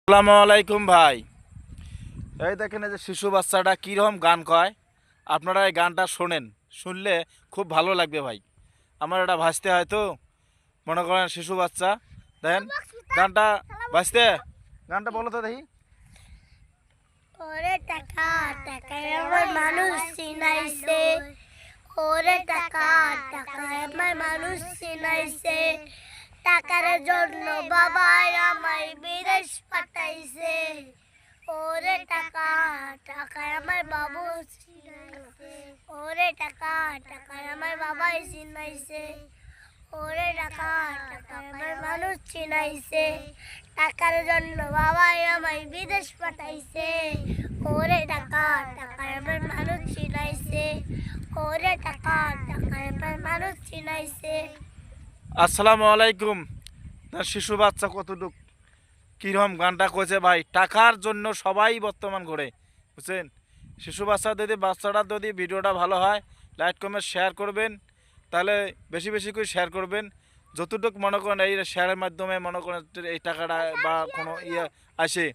আসসালামু আলাইকুম ভাই। এই দেখেন এই যে শিশু বাচ্চাটা কীরকম গান কয়, আপনারা এই গানটা শোনেন, শুনলে খুব ভালো লাগবে ভাই। আমার এটা ভাসতে হয় তো, মনে করেন শিশু বাচ্চা, দেখেন গানটা ভাসতে, গানটা বলো তো দেখি। ওরে টাকা টাকায় আমার মানুষ চিনাইছে, ওরে টাকা টাকায় আমার মানুষ চিনাইছে, টাকার জন্য বাবাই আমায় বিদেশ পাঠাইছে। ওরে টাকা টাকায় আমার বাবু চিনাইছে, ওরে টাকা টাকায় আমার বাবাই চিনাইছে, ওরে টাকা টাকায় আমার মানুষ চিনাইছে, টাকার জন্য বাবাই আমায় বিদেশ পাঠাইছে। ওরে টাকা টাকায় আমার মানুষ চিনাইছে, ওরে টাকা টাকায় আমার মানুষ চিনাইছে। আসসালামু আলাইকুম। তার শিশু বাচ্চা কতটুক কীরকম গানটা কয়েছে ভাই, টাকার জন্য সবাই বর্তমান ঘোরে, বুঝছেন। শিশু বাচ্চাটা যদি ভিডিওটা ভালো হয়, লাইক কমেন্ট শেয়ার করবেন, তাহলে বেশি বেশি করে শেয়ার করবেন। যতটুকু মনে করেন এই শেয়ারের মাধ্যমে মনে করেন এই টাকাটা বা কোনো ইয়ে আসে,